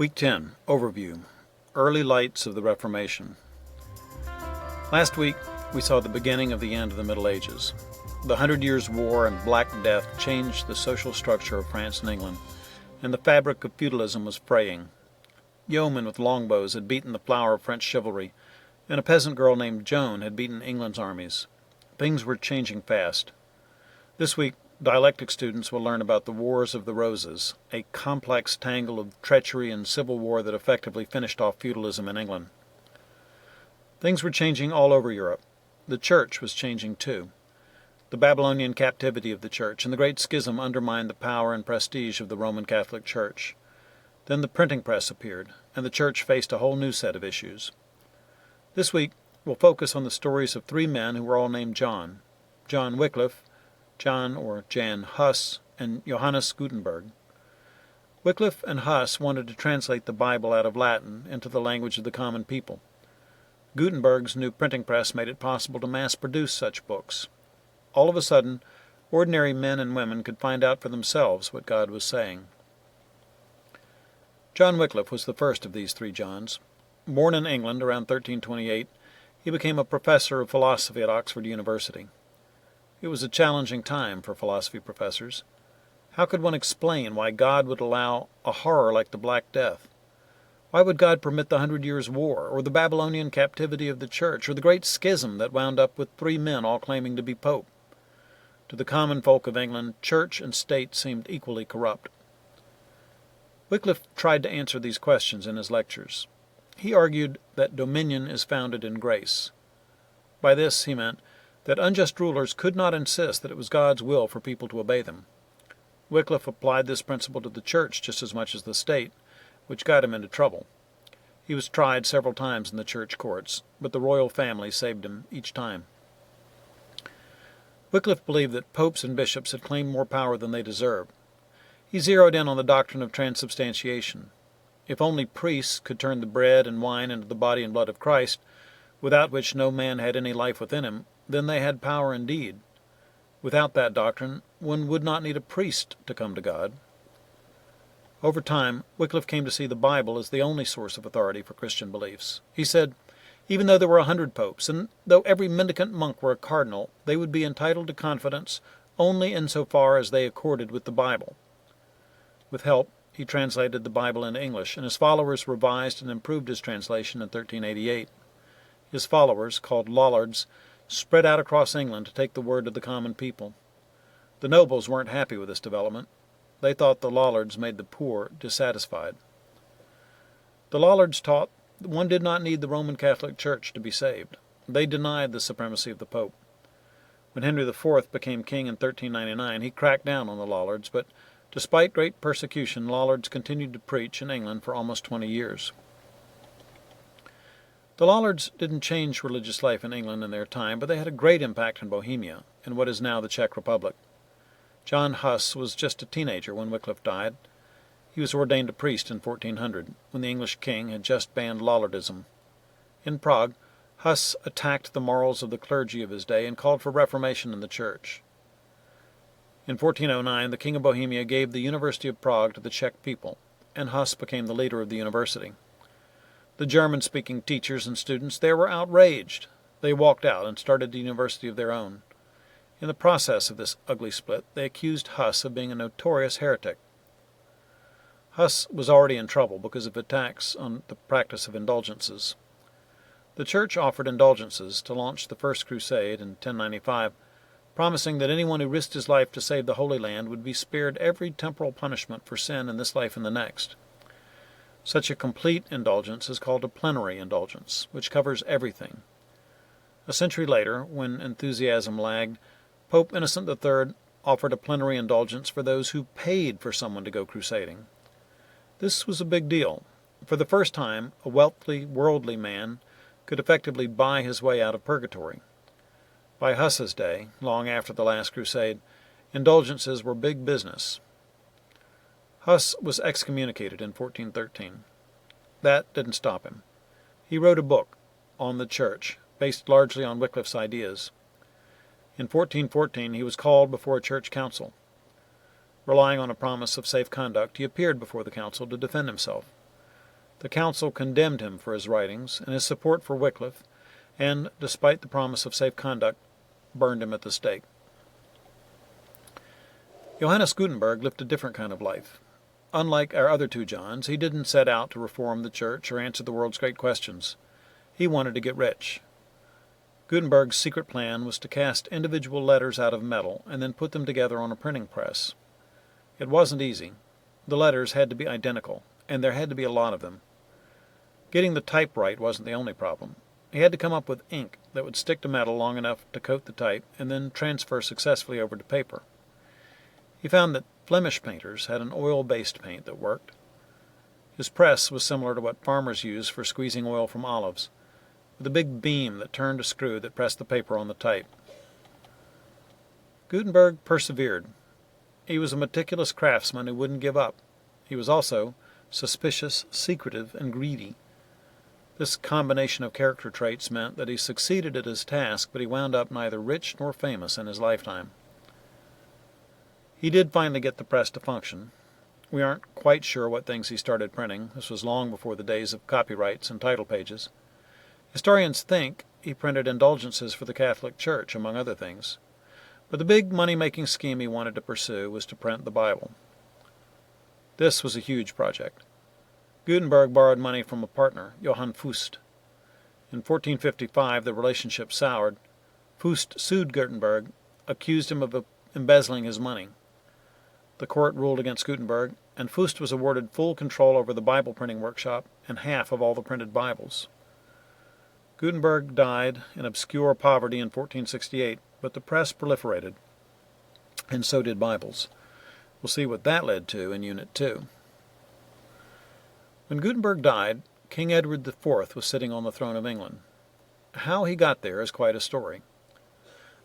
Week 10, Overview, Early Lights of the Reformation. Last week, we saw the beginning of the end of the Middle Ages. The 100 Years' War and Black Death changed the social structure of France and England, and the fabric of feudalism was fraying. Yeomen with longbows had beaten the flower of French chivalry, and a peasant girl named Joan had beaten England's armies. Things were changing fast. This week, dialectic students will learn about the Wars of the Roses, a complex tangle of treachery and civil war that effectively finished off feudalism in England. Things were changing all over Europe. The church was changing too. The Babylonian captivity of the church and the Great Schism undermined the power and prestige of the Roman Catholic Church. Then the printing press appeared, and the church faced a whole new set of issues. This week, we'll focus on the stories of three men who were all named John: John Wycliffe, John or Jan Hus, and Johannes Gutenberg. Wycliffe and Hus wanted to translate the Bible out of Latin into the language of the common people. Gutenberg's new printing press made it possible to mass-produce such books. All of a sudden, ordinary men and women could find out for themselves what God was saying. John Wycliffe was the first of these three Johns. Born in England around 1328, he became a professor of philosophy at Oxford University. It was a challenging time for philosophy professors. How could one explain why God would allow a horror like the Black Death? Why would God permit the 100 Years' War, or the Babylonian captivity of the church, or the Great Schism that wound up with three men all claiming to be pope? To the common folk of England, church and state seemed equally corrupt. Wycliffe tried to answer these questions in his lectures. He argued that dominion is founded in grace. By this he meant that unjust rulers could not insist that it was God's will for people to obey them. Wycliffe applied this principle to the church just as much as the state, which got him into trouble. He was tried several times in the church courts, but the royal family saved him each time. Wycliffe believed that popes and bishops had claimed more power than they deserved. He zeroed in on the doctrine of transubstantiation. If only priests could turn the bread and wine into the body and blood of Christ, without which no man had any life within him, then they had power indeed. Without that doctrine, one would not need a priest to come to God. Over time, Wycliffe came to see the Bible as the only source of authority for Christian beliefs. He said, even though there were 100 popes, and though every mendicant monk were a cardinal, they would be entitled to confidence only insofar as they accorded with the Bible. With help, he translated the Bible into English, and his followers revised and improved his translation in 1388. His followers, called Lollards, spread out across England to take the word to the common people. The nobles weren't happy with this development. They thought the Lollards made the poor dissatisfied. The Lollards taught that one did not need the Roman Catholic Church to be saved. They denied the supremacy of the Pope. When Henry IV became king in 1399, he cracked down on the Lollards, but despite great persecution, Lollards continued to preach in England for almost 20 years. The Lollards didn't change religious life in England in their time, but they had a great impact in Bohemia, in what is now the Czech Republic. John Hus was just a teenager when Wycliffe died. He was ordained a priest in 1400, when the English king had just banned Lollardism. In Prague, Hus attacked the morals of the clergy of his day and called for reformation in the church. In 1409, the king of Bohemia gave the University of Prague to the Czech people, and Hus became the leader of the university. The German-speaking teachers and students there were outraged. They walked out and started a university of their own. In the process of this ugly split, they accused Hus of being a notorious heretic. Hus was already in trouble because of attacks on the practice of indulgences. The church offered indulgences to launch the First Crusade in 1095, promising that anyone who risked his life to save the Holy Land would be spared every temporal punishment for sin in this life and the next. Such a complete indulgence is called a plenary indulgence, which covers everything. A century later, when enthusiasm lagged, Pope Innocent III offered a plenary indulgence for those who paid for someone to go crusading. This was a big deal. For the first time, a wealthy, worldly man could effectively buy his way out of purgatory. By Huss's day, long after the last crusade, indulgences were big business. Huss was excommunicated in 1413. That didn't stop him. He wrote a book, On the Church, based largely on Wycliffe's ideas. In 1414, he was called before a church council. Relying on a promise of safe conduct, he appeared before the council to defend himself. The council condemned him for his writings and his support for Wycliffe, and, despite the promise of safe conduct, burned him at the stake. Johannes Gutenberg lived a different kind of life. Unlike our other two Johns, he didn't set out to reform the church or answer the world's great questions. He wanted to get rich. Gutenberg's secret plan was to cast individual letters out of metal and then put them together on a printing press. It wasn't easy. The letters had to be identical, and there had to be a lot of them. Getting the type right wasn't the only problem. He had to come up with ink that would stick to metal long enough to coat the type and then transfer successfully over to paper. He found that Flemish painters had an oil-based paint that worked. His press was similar to what farmers use for squeezing oil from olives, with a big beam that turned a screw that pressed the paper on the type. Gutenberg persevered. He was a meticulous craftsman who wouldn't give up. He was also suspicious, secretive, and greedy. This combination of character traits meant that he succeeded at his task, but he wound up neither rich nor famous in his lifetime. He did finally get the press to function. We aren't quite sure what things he started printing. This was long before the days of copyrights and title pages. Historians think he printed indulgences for the Catholic Church, among other things. But the big money-making scheme he wanted to pursue was to print the Bible. This was a huge project. Gutenberg borrowed money from a partner, Johann Fust. In 1455, the relationship soured. Fust sued Gutenberg, accused him of embezzling his money. The court ruled against Gutenberg, and Fust was awarded full control over the Bible printing workshop and half of all the printed Bibles. Gutenberg died in obscure poverty in 1468, but the press proliferated, and so did Bibles. We'll see what that led to in Unit 2. When Gutenberg died, King Edward IV was sitting on the throne of England. How he got there is quite a story.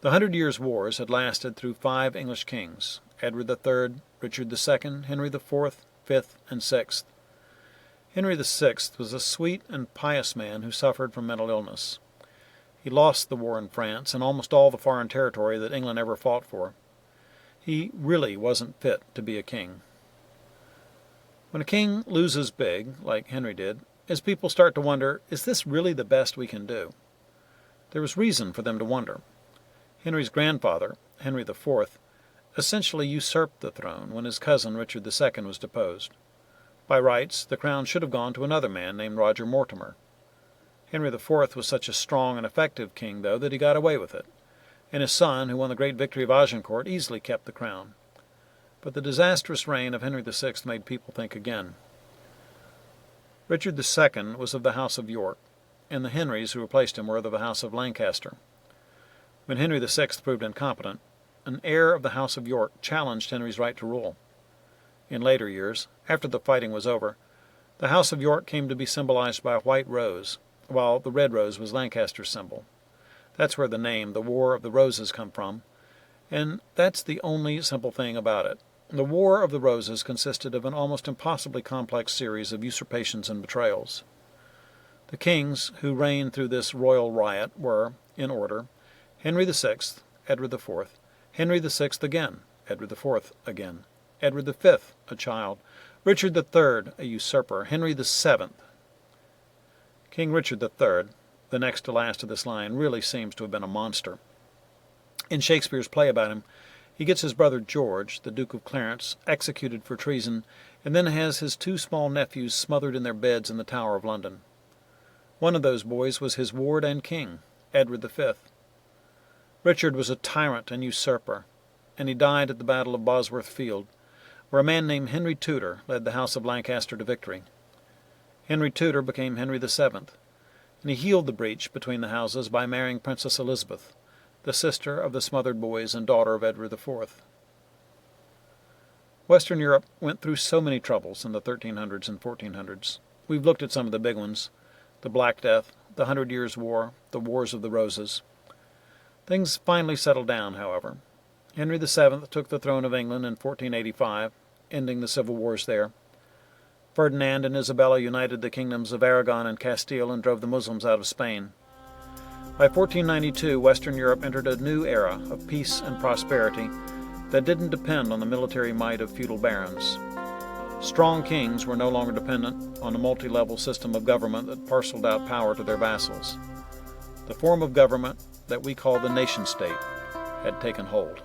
The 100 Years' Wars had lasted through 5 English kings: Edward III, Richard II, Henry IV, V, and VI. Henry VI was a sweet and pious man who suffered from mental illness. He lost the war in France and almost all the foreign territory that England ever fought for. He really wasn't fit to be a king. When a king loses big, like Henry did, his people start to wonder, is this really the best we can do? There was reason for them to wonder. Henry's grandfather, Henry IV, essentially usurped the throne when his cousin Richard II was deposed. By rights, the crown should have gone to another man named Roger Mortimer. Henry IV was such a strong and effective king, though, that he got away with it, and his son, who won the great victory of Agincourt, easily kept the crown. But the disastrous reign of Henry VI made people think again. Richard II was of the House of York, and the Henrys who replaced him were of the House of Lancaster. When Henry VI proved incompetent, an heir of the House of York challenged Henry's right to rule. In later years, after the fighting was over, the House of York came to be symbolized by a white rose, while the red rose was Lancaster's symbol. That's where the name, the War of the Roses, come from, and that's the only simple thing about it. The War of the Roses consisted of an almost impossibly complex series of usurpations and betrayals. The kings who reigned through this royal riot were, in order, Henry VI, Edward IV, Henry VI again, Edward IV again, Edward V, a child, Richard III, a usurper, Henry VII. King Richard III, the next to last of this line, really seems to have been a monster. In Shakespeare's play about him, he gets his brother George, the Duke of Clarence, executed for treason, and then has his 2 small nephews smothered in their beds in the Tower of London. One of those boys was his ward and king, Edward V. Richard was a tyrant and usurper, and he died at the Battle of Bosworth Field, where a man named Henry Tudor led the House of Lancaster to victory. Henry Tudor became Henry VII, and he healed the breach between the houses by marrying Princess Elizabeth, the sister of the smothered boys and daughter of Edward IV. Western Europe went through so many troubles in the 1300s and 1400s. We've looked at some of the big ones: the Black Death, the 100 Years' War, the Wars of the Roses. Things finally settled down, however. Henry VII took the throne of England in 1485, ending the civil wars there. Ferdinand and Isabella united the kingdoms of Aragon and Castile and drove the Muslims out of Spain. By 1492, Western Europe entered a new era of peace and prosperity that didn't depend on the military might of feudal barons. Strong kings were no longer dependent on a multi-level system of government that parceled out power to their vassals. The form of government that we call the nation-state had taken hold.